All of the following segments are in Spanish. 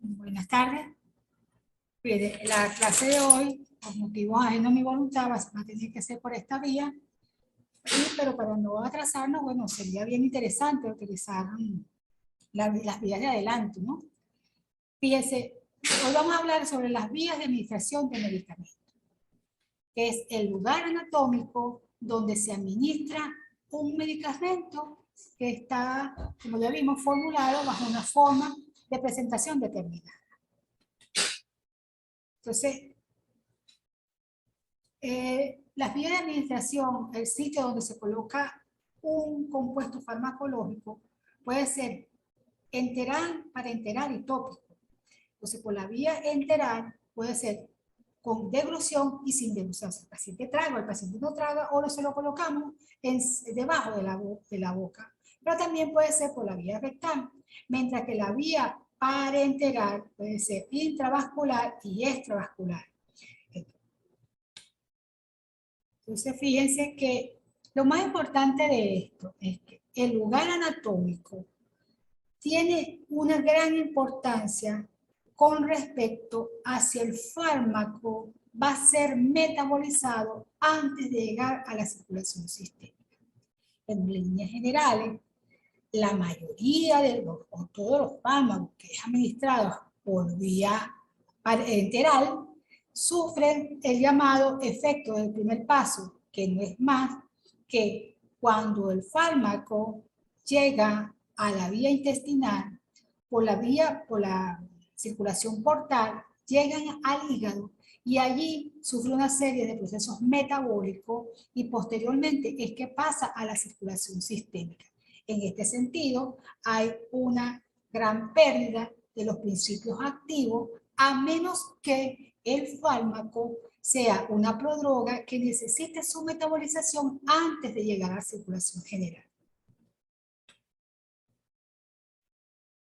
Buenas tardes. Mire, la clase de hoy, por motivos ajenos a mi voluntad, va a tener que ser por esta vía, pero para no atrasarnos, bueno, sería bien interesante utilizar las vías de adelanto, ¿no? Fíjense, hoy vamos a hablar sobre las vías de administración de medicamentos, que es el lugar anatómico donde se administra un medicamento que está, como ya vimos, formulado bajo una forma de presentación determinada. Entonces, las vías de administración, el sitio donde se coloca un compuesto farmacológico, puede ser enteral, parenteral y tópico. Entonces, por la vía enteral puede ser con deglución y sin deglución. Si el paciente traga o el paciente no traga, o se lo colocamos debajo de la boca. Pero también puede ser por la vía rectal, mientras que la vía parenteral puede ser intravascular y extravascular. Entonces, fíjense que lo más importante de esto es que el lugar anatómico tiene una gran importancia con respecto a si el fármaco va a ser metabolizado antes de llegar a la circulación sistémica. En líneas generales, la mayoría de los, o todos los fármacos que es administrados por vía enteral sufren el llamado efecto del primer paso, que no es más que cuando el fármaco llega a la vía intestinal, por la circulación portal, llegan al hígado y allí sufre una serie de procesos metabólicos y posteriormente es que pasa a la circulación sistémica. En este sentido, hay una gran pérdida de los principios activos a menos que el fármaco sea una prodroga que necesite su metabolización antes de llegar a la circulación general.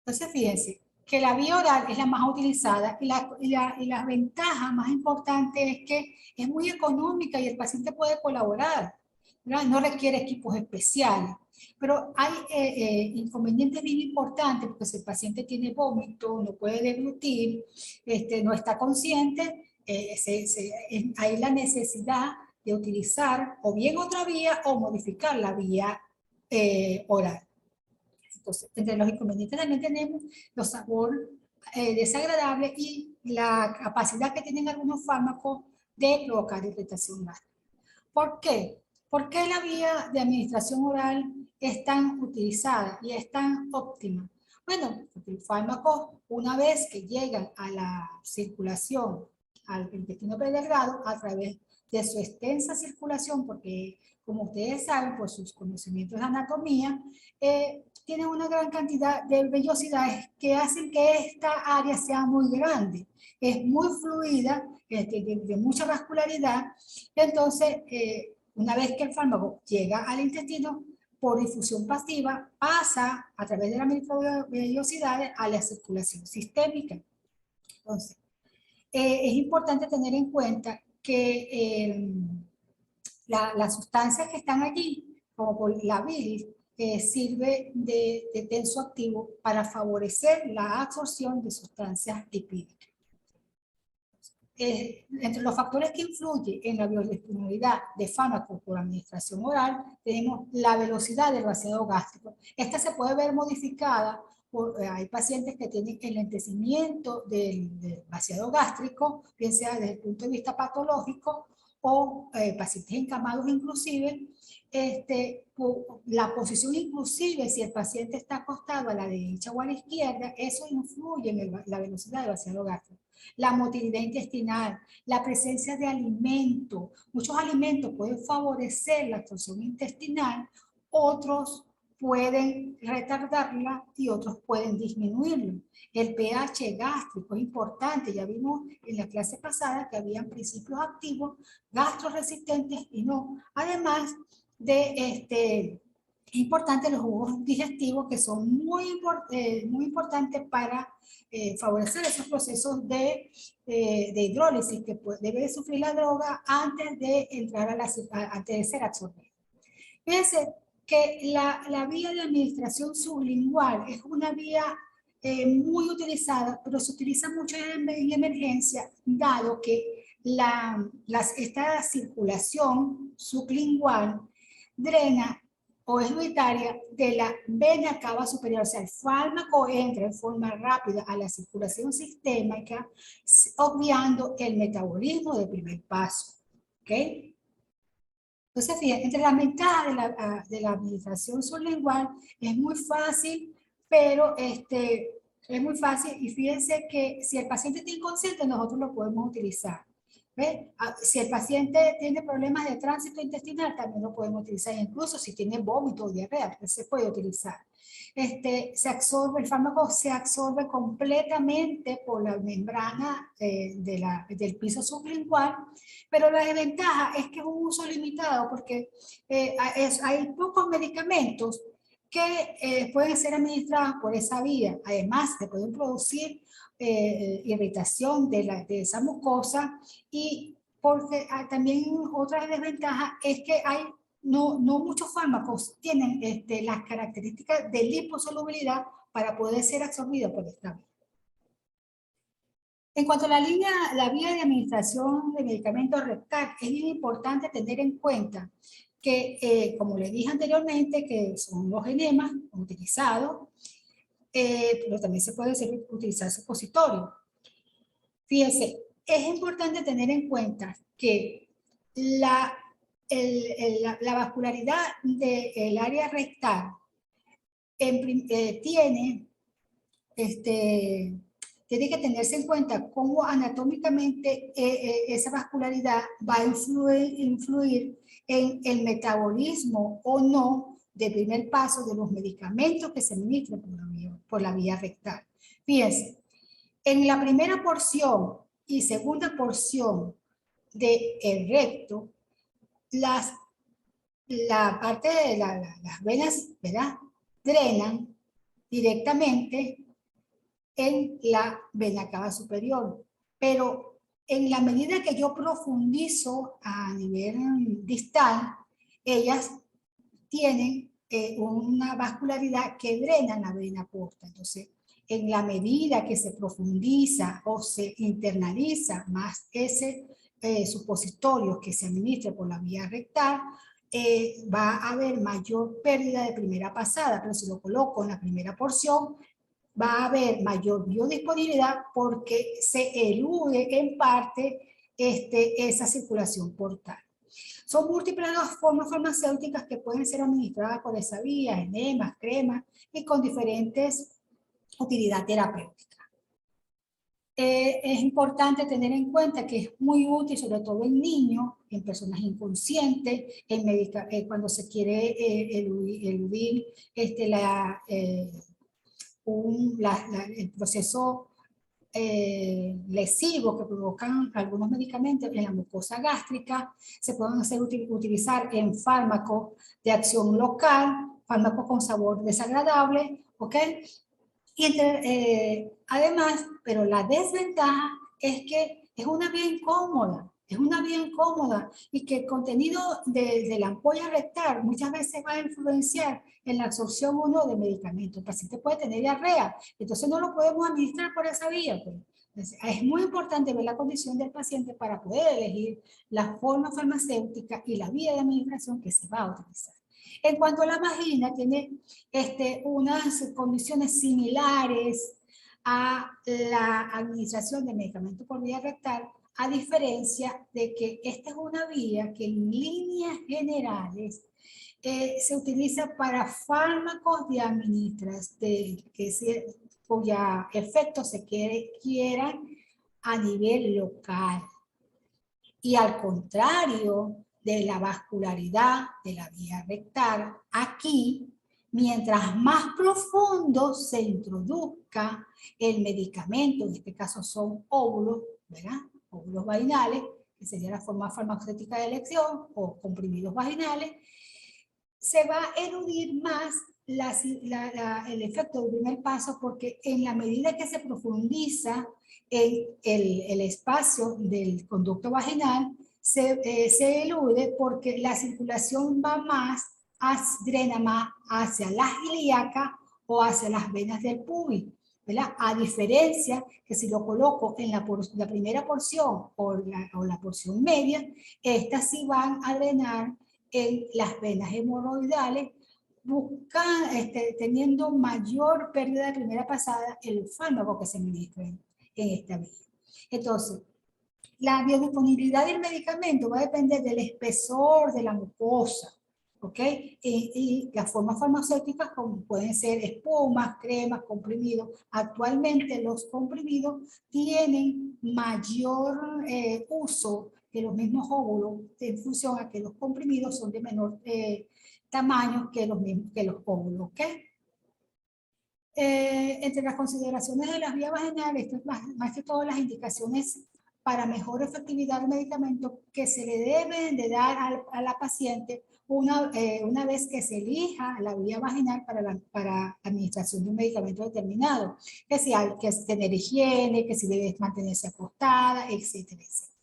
Entonces, fíjense que la vía oral es la más utilizada y la ventaja más importante es que es muy económica y el paciente puede colaborar, ¿verdad? No requiere equipos especiales. Pero hay inconvenientes bien importantes, porque si el paciente tiene vómito, no puede deglutir, no está consciente, hay la necesidad de utilizar o bien otra vía o modificar la vía oral. Entonces, entre los inconvenientes también tenemos los sabores desagradables y la capacidad que tienen algunos fármacos de provocar irritación gástrica. ¿Por qué? ¿Por qué la vía de administración oral es tan utilizada y es tan óptima? Bueno, porque el fármaco, una vez que llegan a la circulación, al intestino delgado, a través de su extensa circulación, porque como ustedes saben, por sus conocimientos de anatomía, tienen una gran cantidad de vellosidades que hacen que esta área sea muy grande. Es muy fluida, de mucha vascularidad. Entonces, una vez que el fármaco llega al intestino, por difusión pasiva, pasa a través de las microvellosidades a la circulación sistémica. Entonces, es importante tener en cuenta que las sustancias que están allí, como la bilis, sirve de tensoactivo para favorecer la absorción de sustancias lipídicas. Entre los factores que influyen en la biodisponibilidad de fármacos por administración oral, tenemos la velocidad del vaciado gástrico. Esta se puede ver modificada hay pacientes que tienen enlentecimiento del vaciado gástrico, bien sea desde el punto de vista patológico o pacientes encamados inclusive, la posición inclusive, si el paciente está acostado a la derecha o a la izquierda, eso influye en la velocidad del vaciado gástrico. La motilidad intestinal, la presencia de alimentos. Muchos alimentos pueden favorecer la absorción intestinal, otros pueden retardarla y otros pueden disminuirla. El pH gástrico es importante, ya vimos en la clase pasada que habían principios activos, gastroresistentes y no. Además de importantes los jugos digestivos que son muy importantes para favorecer esos procesos de hidrólisis que debe sufrir la droga antes de entrar antes de ser absorbida. Fíjense que la vía de administración sublingual es una vía muy utilizada, pero se utiliza mucho en emergencia, dado que esta circulación sublingual drena o es unitaria de la vena cava superior. O sea, el fármaco entra en forma rápida a la circulación sistémica, obviando el metabolismo del primer paso. ¿Ok? Entonces, fíjense, entre las ventajas de la administración sublingual es muy fácil, pero es muy fácil y fíjense que si el paciente está inconsciente, nosotros lo podemos utilizar. ¿Ve? Si el paciente tiene problemas de tránsito intestinal, también lo podemos utilizar, incluso si tiene vómito o diarrea, se puede utilizar. El fármaco se absorbe completamente por la membrana del piso sublingual, pero la desventaja es que es un uso limitado porque hay pocos medicamentos que pueden ser administrados por esa vía. Además, se pueden producir irritación de esa mucosa y porque también otra desventaja es que no muchos fármacos tienen las características de liposolubilidad para poder ser absorbidos por esta vía. En cuanto a la vía de administración de medicamentos rectal, es bien importante tener en cuenta que, como les dije anteriormente, que son los enemas utilizados, pero también se puede utilizar supositorio. Fíjense, es importante tener en cuenta que la vascularidad del área rectal tiene que tenerse en cuenta cómo anatómicamente esa vascularidad va a influir en el metabolismo o no del primer paso de los medicamentos que se administran por la vía rectal. Fíjense, en la primera porción y segunda porción del recto, la parte de las venas, ¿verdad?, drenan directamente en la vena cava superior, pero en la medida que yo profundizo a nivel distal, ellas tienen una vascularidad que drena la vena porta. Entonces, en la medida que se profundiza o se internaliza más ese supositorio que se administra por la vía rectal, va a haber mayor pérdida de primera pasada, pero si lo coloco en la primera porción, va a haber mayor biodisponibilidad porque se elude en parte esa circulación portal. Son múltiples las formas farmacéuticas que pueden ser administradas por esa vía, enemas, cremas y con diferentes utilidad terapéutica. Es importante tener en cuenta que es muy útil, sobre todo en niños, en personas inconscientes, cuando se quiere eludir el proceso lesivo que provocan algunos medicamentos en la mucosa gástrica. Se pueden utilizar en fármacos de acción local, fármacos con sabor desagradable, ¿ok? Y además, pero la desventaja es que es una vía incómoda, y que el contenido de la ampolla rectal muchas veces va a influenciar en la absorción o no de medicamentos. El paciente puede tener diarrea, entonces no lo podemos administrar por esa vía. Pues. Entonces, es muy importante ver la condición del paciente para poder elegir la forma farmacéutica y la vía de administración que se va a utilizar. En cuanto a la vagina, tiene unas condiciones similares a la administración de medicamentos por vía rectal, a diferencia de que esta es una vía que en líneas generales se utiliza para fármacos de administración, cuya efectos se quieran a nivel local. Y al contrario de la vascularidad de la vía rectal, aquí, mientras más profundo se introduzca el medicamento, en este caso son óvulos, ¿verdad? Óvulos vaginales, que sería la forma farmacéutica de elección, o comprimidos vaginales, se va a eludir más el efecto del primer paso, porque en la medida que se profundiza en el espacio del conducto vaginal, se elude porque la circulación va más, drena más hacia la ilíaca o hacia las venas del pubis. ¿verdad? A diferencia que si lo coloco en la primera porción o la porción media, estas sí van a drenar en las venas hemorroidales, teniendo mayor pérdida de primera pasada el fármaco que se administra en esta vía. Entonces, la biodisponibilidad del medicamento va a depender del espesor de la mucosa, ¿ok? Y las formas farmacéuticas como pueden ser espumas, cremas, comprimidos. Actualmente los comprimidos tienen mayor uso que los mismos óvulos en función a que los comprimidos son de menor tamaño que los óvulos, ¿ok? Entre las consideraciones de las vías vaginales, esto es más que todo las indicaciones para mejor efectividad del medicamento que se le deben de dar a la paciente una vez que se elija la vía vaginal para administración de un medicamento determinado, que si hay que tener higiene, que si debe mantenerse acostada, etcétera, etcétera.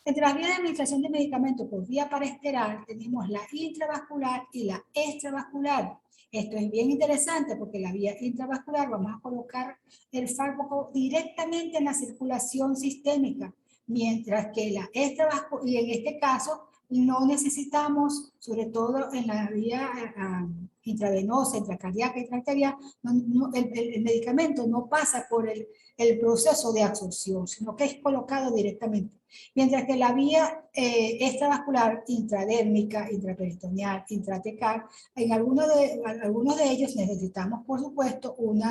Entre las vías de administración de medicamentos por vía paresteral tenemos la intravascular y la extravascular. Esto es bien interesante porque la vía intravascular vamos a colocar el fármaco directamente en la circulación sistémica, mientras que la extravascular, y en este caso no necesitamos, sobre todo en la vía intravenosa, intracardíaca, intraarterial, el medicamento no pasa por el proceso de absorción, sino que es colocado directamente. Mientras que la vía extravascular, intradérmica, intraperitoneal, intratecal, en algunos de ellos necesitamos, por supuesto, un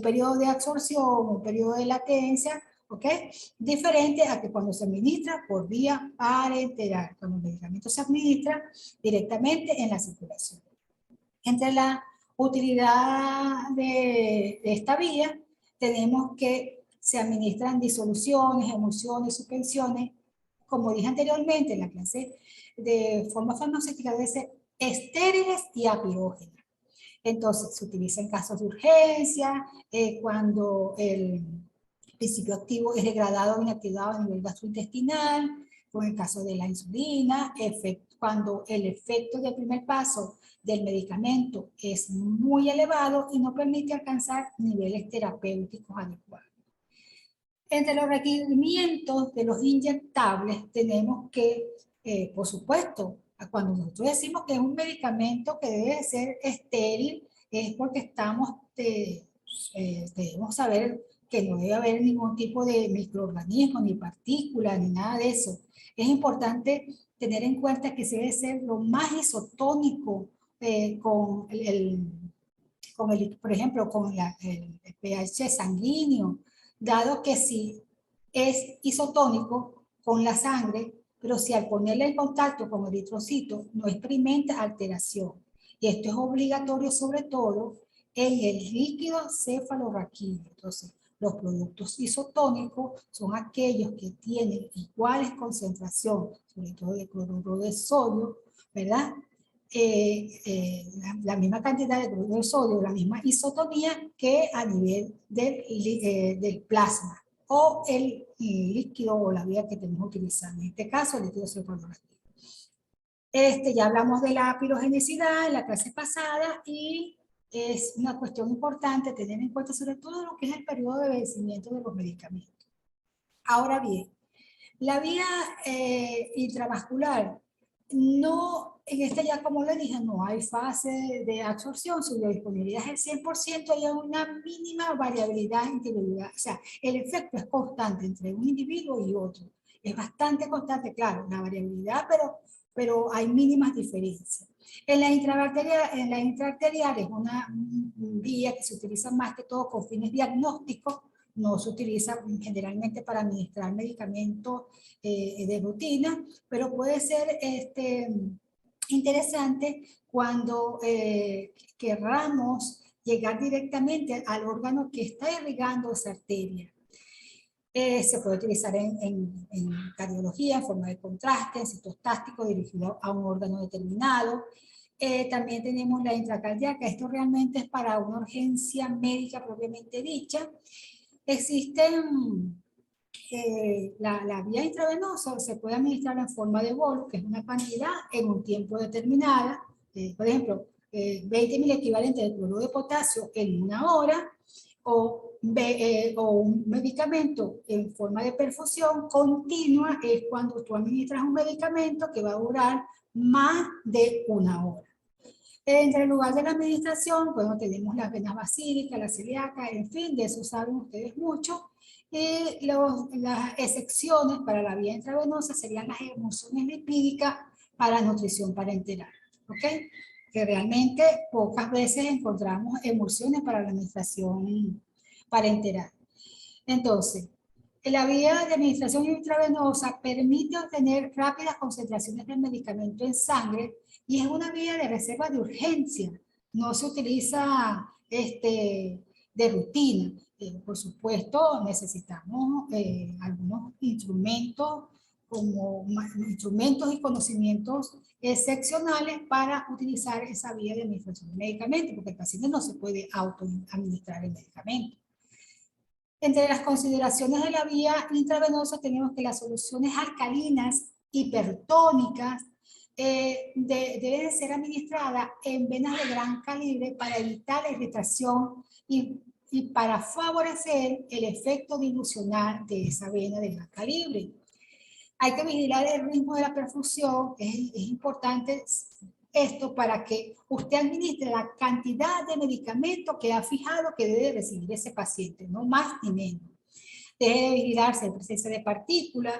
periodo de absorción, un periodo de latencia, ¿ok? Diferente a que cuando se administra por vía parenteral, cuando el medicamento se administra directamente en la circulación. Entre la utilidad de esta vía, tenemos que se administran disoluciones, emulsiones, suspensiones, como dije anteriormente en la clase, de forma farmacéutica debe ser estériles y apiógenas. Entonces, se utiliza en casos de urgencia, cuando el principio activo es degradado o inactivado a nivel gastrointestinal, como en el caso de la insulina, cuando el efecto del primer paso del medicamento es muy elevado y no permite alcanzar niveles terapéuticos adecuados. Entre los requerimientos de los inyectables tenemos que, por supuesto, cuando nosotros decimos que es un medicamento que debe ser estéril, es porque debemos saber que no debe haber ningún tipo de microorganismo, ni partícula, ni nada de eso. Es importante tener en cuenta que se debe ser lo más isotónico por ejemplo, con el pH sanguíneo, dado que si es isotónico con la sangre, pero si al ponerle en contacto con el eritrocito no experimenta alteración. Y esto es obligatorio sobre todo en el líquido cefalorraquídeo. Entonces, los productos isotónicos son aquellos que tienen iguales concentraciones, sobre todo de cloruro de sodio, ¿verdad? La misma cantidad de cloruro de sodio, la misma isotonía que a nivel del plasma o el líquido o la vía que tenemos utilizando. En este caso, el líquido cefalorraquídeo. Ya hablamos de la pirogenicidad en la clase pasada y es una cuestión importante tener en cuenta sobre todo lo que es el periodo de vencimiento de los medicamentos. Ahora bien, la vía intravascular no, en ya como le dije, no hay fase de absorción, su biodisponibilidad es el 100% y hay una mínima variabilidad individual. O sea, el efecto es constante entre un individuo y otro. Es bastante constante, claro, la variabilidad, pero hay mínimas diferencias. En la intraarterial es una vía que se utiliza más que todo con fines diagnósticos, no se utiliza generalmente para administrar medicamentos de rutina, pero puede ser interesante cuando querramos llegar directamente al órgano que está irrigando esa arteria. Se puede utilizar en cardiología, en forma de contraste, en citostático dirigido a un órgano determinado. También tenemos la intracardíaca. Esto realmente es para una urgencia médica propiamente dicha. Existen la vía intravenosa, se puede administrar en forma de bolo, que es una cantidad en un tiempo determinado. Por ejemplo, 20 mil equivalentes de cloruro de potasio en 1 hora. o un medicamento en forma de perfusión continua es cuando tú administras un medicamento que va a durar más de 1 hora. Entre el lugar de la administración, bueno, tenemos las venas basílicas, la celíaca, en fin, de eso saben ustedes mucho. Y las excepciones para la vía intravenosa serían las emulsiones lipídicas para nutrición parenteral, ¿ok? Que realmente pocas veces encontramos emulsiones para la administración parenteral. Entonces, la vía de administración intravenosa permite obtener rápidas concentraciones del medicamento en sangre y es una vía de reserva de urgencia. No se utiliza de rutina. Por supuesto, necesitamos algunos instrumentos como instrumentos y conocimientos excepcionales para utilizar esa vía de administración de medicamentos, porque el paciente no se puede autoadministrar el medicamento. Entre las consideraciones de la vía intravenosa tenemos que las soluciones alcalinas hipertónicas deben ser administradas en venas de gran calibre para evitar la irritación y para favorecer el efecto dilucional de esa vena de gran calibre. Hay que vigilar el ritmo de la perfusión, es importante esto para que usted administre la cantidad de medicamento que ha fijado que debe recibir ese paciente, no más ni menos. Debe vigilarse la presencia de partículas.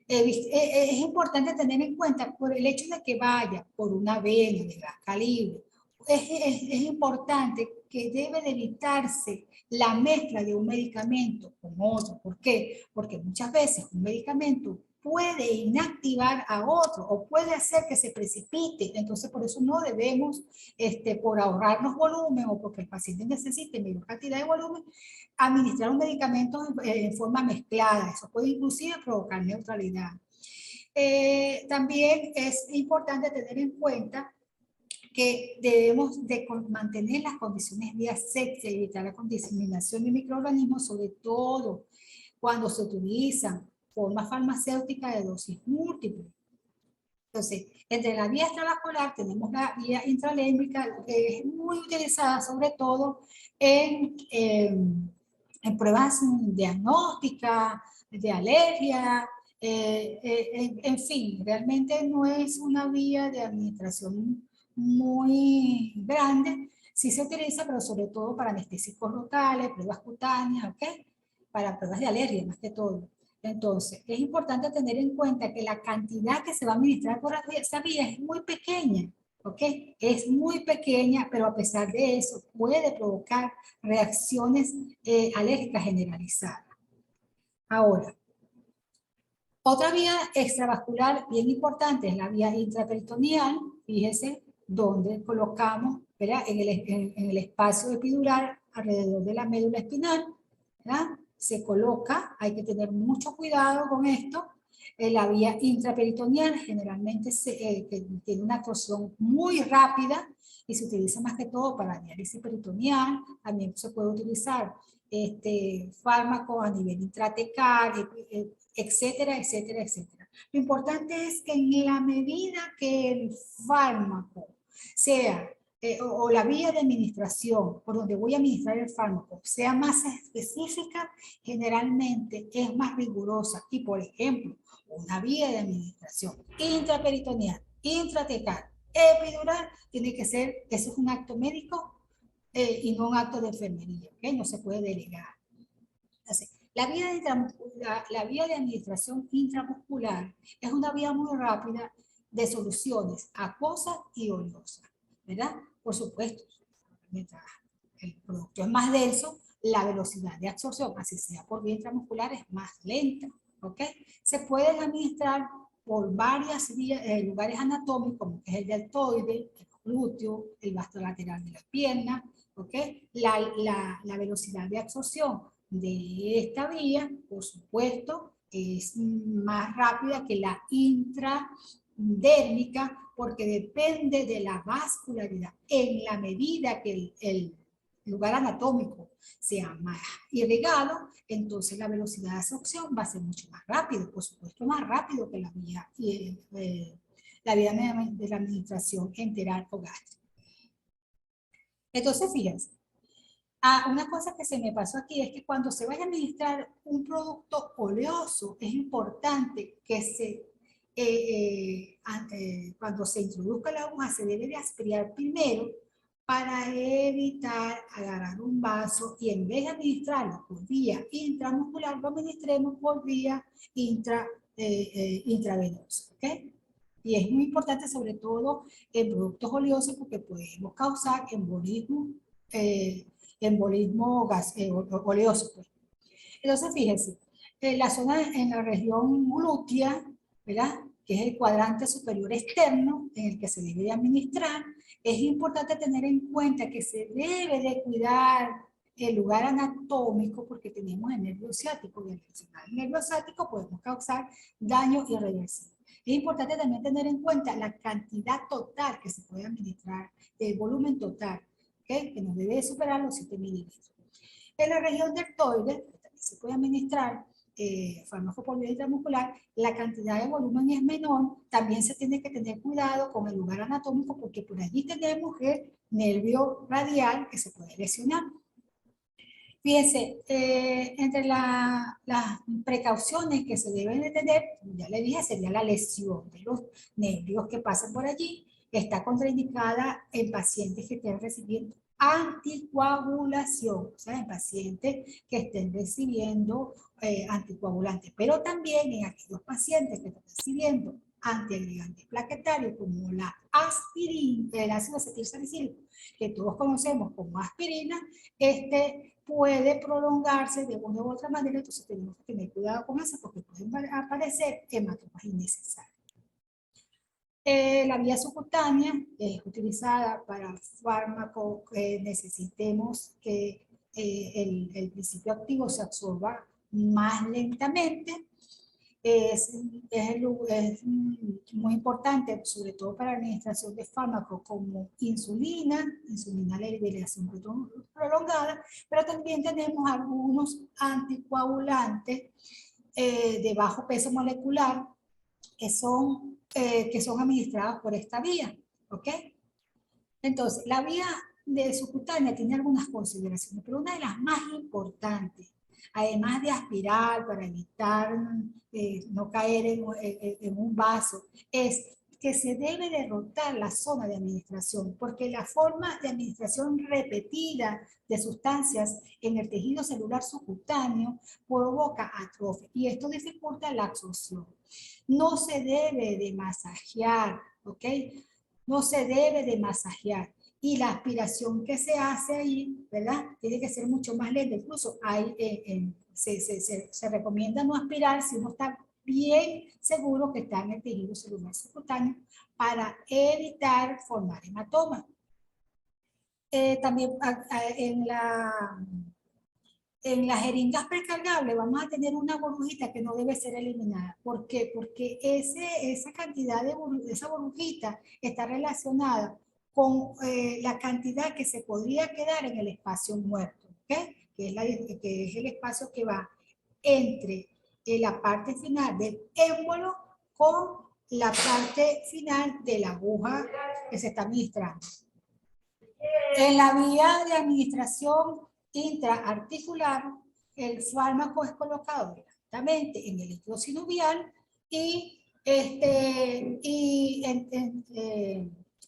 Es importante tener en cuenta por el hecho de que vaya por una vena de gran calibre. Es importante que debe de evitarse la mezcla de un medicamento con otro. ¿Por qué? Porque muchas veces un medicamento puede inactivar a otro o puede hacer que se precipite. Entonces, por eso no debemos, por ahorrarnos volumen o porque el paciente necesite menor cantidad de volumen, administrar un medicamento en forma mezclada. Eso puede inclusive provocar neutralidad. También es importante tener en cuenta que debemos de mantener las condiciones de asepsia y evitar la contaminación de microorganismos, sobre todo cuando se utilizan formas farmacéuticas de dosis múltiples. Entonces, entre la vía extravascular tenemos la vía intralémbrica, que es muy utilizada sobre todo en pruebas diagnósticas, de alergia, en fin, realmente no es una vía de administración muy grande. Sí se utiliza, pero sobre todo para anestésicos locales, pruebas cutáneas, ¿ok? Para pruebas de alergia, más que todo. Entonces, es importante tener en cuenta que la cantidad que se va a administrar por esa vía es muy pequeña, ¿ok? Es muy pequeña, pero a pesar de eso puede provocar reacciones alérgicas generalizadas. Ahora, otra vía extravascular bien importante es la vía intraperitoneal, fíjese, donde colocamos, ¿verdad? En el espacio epidural alrededor de la médula espinal, ¿verdad? Se coloca, hay que tener mucho cuidado con esto. La vía intraperitoneal generalmente tiene una absorción muy rápida y se utiliza más que todo para diálisis peritoneal. También se puede utilizar fármacos a nivel intratecal, etcétera, etcétera, etcétera. Lo importante es que en la medida que el fármaco sea o la vía de administración por donde voy a administrar el fármaco sea más específica, generalmente es más rigurosa. Y por ejemplo, una vía de administración intraperitoneal, intratecal, epidural, tiene que ser, eso es un acto médico y no un acto de enfermería, ¿okay? No se puede delegar. Entonces, la vía de administración intramuscular es una vía muy rápida de soluciones acuosas y oleosas, ¿verdad? Por supuesto, mientras el producto es más denso, la velocidad de absorción, así sea por vía intramuscular, es más lenta, ¿ok? Se pueden administrar por varios lugares anatómicos, como es el deltoide, el glúteo, el vasto lateral de la pierna, ¿ok? La velocidad de absorción de esta vía, por supuesto, es más rápida que la intradérmica porque depende de la vascularidad. En la medida que el lugar anatómico sea más irrigado, entonces la velocidad de absorción va a ser mucho más rápido, por supuesto más rápido que la vía de la administración enteral o gástrica. Entonces, fíjense, Ah, una cosa que se me pasó aquí es que cuando se vaya a administrar un producto oleoso, es importante que cuando se introduzca la aguja, se debe de aspirar primero para evitar agarrar un vaso y en vez de administrarlo por vía intramuscular, lo administremos por vía intravenosa. ¿Ok? Y es muy importante, sobre todo en productos oleosos, porque podemos causar eh, oleoso. Pues. Entonces, fíjense, en la zona, en la región glútea, ¿verdad? Que es el cuadrante superior externo en el que se debe de administrar, es importante tener en cuenta que se debe de cuidar el lugar anatómico porque tenemos el nervio ciático y al lesionar el nervio ciático podemos causar daño irreversible. Es importante también tener en cuenta la cantidad total que se puede administrar, el volumen total, ¿okay? Que no debe superar los 7 mililitros. En la región deltoide, también se puede administrar fármaco por vía intramuscular, la cantidad de volumen es menor, también se tiene que tener cuidado con el lugar anatómico porque por allí tenemos el nervio radial que se puede lesionar. Fíjense, entre las precauciones que se deben de tener, ya le dije, sería la lesión de los nervios que pasan por allí, está contraindicada en pacientes que estén recibiendo anticoagulación, o sea, en pacientes que estén recibiendo anticoagulantes, pero también en aquellos pacientes que están recibiendo antiagregantes plaquetarios como la aspirina, el ácido acetilsalicílico, que todos conocemos como aspirina, puede prolongarse de una u otra manera, entonces tenemos que tener cuidado con eso porque pueden aparecer hematomas innecesarios. La vía subcutánea es utilizada para fármacos que necesitemos que el principio activo se absorba más lentamente. Es muy importante, sobre todo para la administración de fármacos como insulina de liberación prolongada, pero también tenemos algunos anticoagulantes de bajo peso molecular que son administrados por esta vía, ¿ok? Entonces, la vía de subcutánea tiene algunas consideraciones, pero una de las más importantes, además de aspirar para evitar no caer en un vaso, es que se debe de rotar la zona de administración, porque la forma de administración repetida de sustancias en el tejido celular subcutáneo provoca atrofia y esto dificulta la absorción. No se debe de masajear, ¿ok? No se debe de masajear. Y la aspiración que se hace ahí, ¿verdad? Tiene que ser mucho más lenta. Incluso se recomienda no aspirar si uno está bien seguro que está en el tejido celular subcutáneo para evitar formar hematomas. También en las jeringas precargables vamos a tener una burbujita que no debe ser eliminada. ¿Por qué? Porque esa cantidad esa burbujita está relacionada con la cantidad que se podría quedar en el espacio muerto, ¿okay? Que es el espacio que va entre la parte final del émbolo con la parte final de la aguja que se está administrando. En la vía de administración intraarticular, el fármaco es colocado directamente en el líquido sinovial y,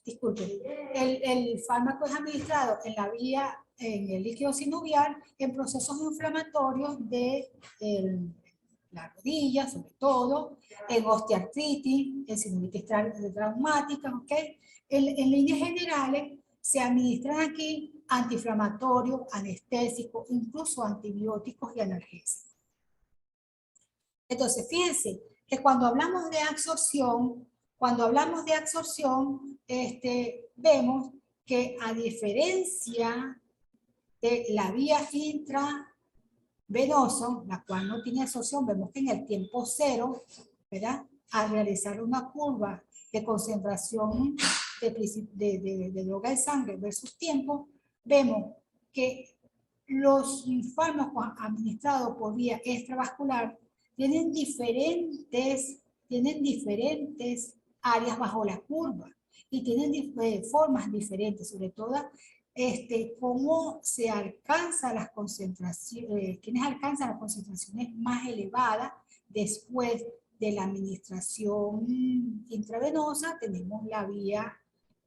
disculpen, el fármaco es administrado en la vía, en el líquido sinovial, en procesos inflamatorios de la rodilla, sobre todo, en osteoartritis, en sinovitis traumática, ¿ok? En líneas generales, se administran aquí antiinflamatorios, anestésicos, incluso antibióticos y analgésicos. Entonces, fíjense que cuando hablamos de absorción, vemos que a diferencia de la vía intravenosa, la cual no tiene absorción, vemos que en el tiempo cero, ¿verdad? Al realizar una curva de concentración de droga de sangre versus tiempo, vemos que los fármacos administrados por vía extravascular tienen diferentes áreas bajo la curva y tienen formas diferentes, sobre todo cómo se alcanza las concentraciones, quienes alcanzan las concentraciones más elevadas después de la administración intravenosa. Tenemos la vía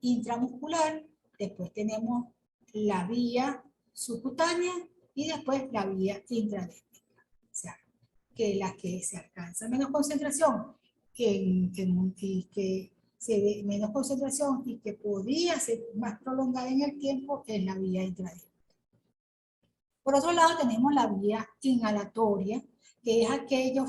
intramuscular, después tenemos la vía subcutánea y después la vía intradérmica. O sea, que las que se alcanza menos concentración y que se ve menos concentración y que podría ser más prolongada en el tiempo es la vía intradérmica. Por otro lado tenemos la vía inhalatoria, que es aquella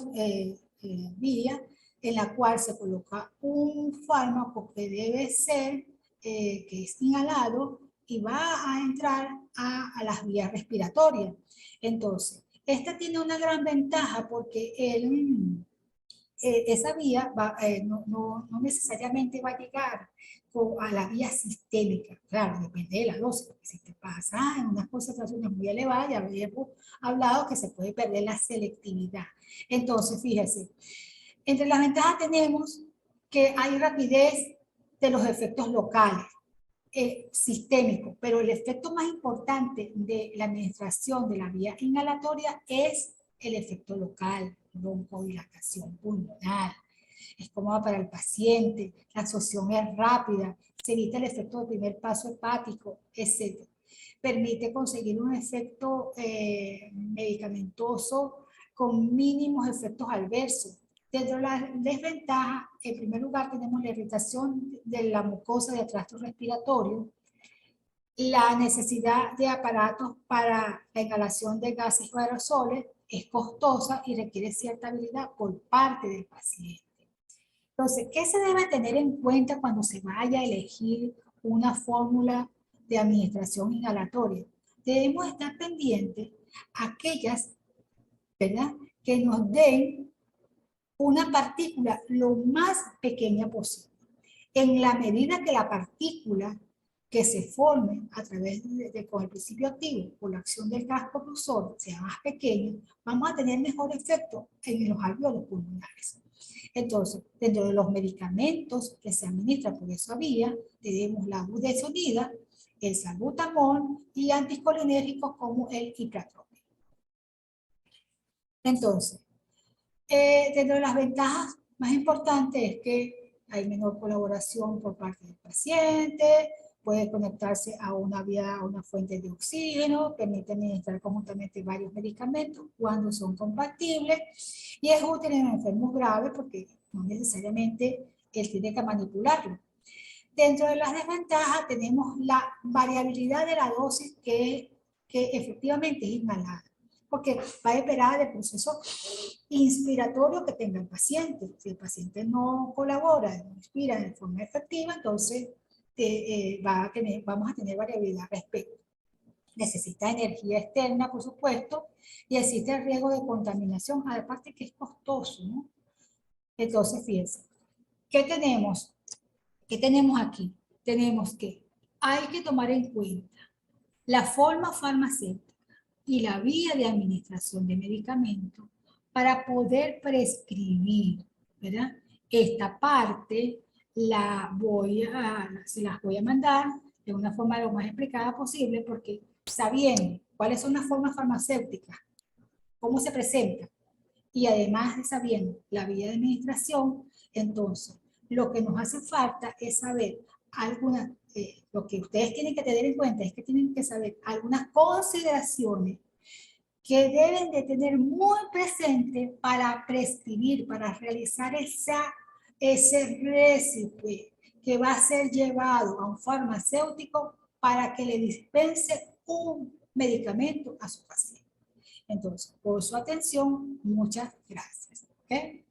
vía en la cual se coloca un fármaco que debe ser, que es inhalado y va a entrar a las vías respiratorias. Entonces, esta tiene una gran ventaja porque esa vía no necesariamente va a llegar a la vía sistémica. Claro, depende de la dosis, porque si te pasa en unas concentraciones muy elevadas, ya habíamos hablado que se puede perder la selectividad. Entonces, fíjese, entre las ventajas tenemos que hay rapidez de los efectos locales, sistémicos, pero el efecto más importante de la administración de la vía inhalatoria es el efecto local, broncodilatación pulmonar. Es cómoda para el paciente, la absorción es rápida, se evita el efecto del primer paso hepático, etc. Permite conseguir un efecto medicamentoso con mínimos efectos adversos. Dentro de las desventajas, en primer lugar tenemos la irritación de la mucosa del tracto respiratorio, la necesidad de aparatos para la inhalación de gases o aerosoles es costosa y requiere cierta habilidad por parte del paciente. Entonces, ¿qué se debe tener en cuenta cuando se vaya a elegir una fórmula de administración inhalatoria? Debemos estar pendientes a aquellas, ¿verdad?, que nos den una partícula lo más pequeña posible. En la medida que la partícula que se forme a través con el principio activo por la acción del gas propulsor sea más pequeño, vamos a tener mejor efecto en los alvéolos pulmonares. Entonces, dentro de los medicamentos que se administran por esa vía, tenemos la budesonida, el salbutamol y anticolinérgicos como el ipratropín. Entonces, dentro de las ventajas más importantes es que hay menor colaboración por parte del paciente, puede conectarse a una vía, a una fuente de oxígeno, permite administrar conjuntamente varios medicamentos cuando son compatibles y es útil en enfermos graves porque no necesariamente él tiene que manipularlo. Dentro de las desventajas tenemos la variabilidad de la dosis que efectivamente es inhalada, porque va a depender del proceso inspiratorio que tenga el paciente. Si el paciente no colabora, no inspira de forma efectiva, entonces vamos a tener variabilidad al respecto. Necesita energía externa, por supuesto, y existe el riesgo de contaminación, aparte que es costoso, ¿no? Entonces, fíjense, ¿qué tenemos? ¿Qué tenemos aquí? Tenemos que hay que tomar en cuenta la forma farmacéutica y la vía de administración de medicamentos para poder prescribir, ¿verdad? Esta parte se las voy a mandar de una forma lo más explicada posible porque sabiendo cuáles son las formas farmacéuticas, cómo se presentan y además de sabiendo la vía de administración, entonces lo que nos hace falta es saber algunas, lo que ustedes tienen que tener en cuenta es que tienen que saber algunas consideraciones que deben de tener muy presente para prescribir, para realizar ese récipe que va a ser llevado a un farmacéutico para que le dispense un medicamento a su paciente. Entonces, por su atención, muchas gracias. ¿Okay?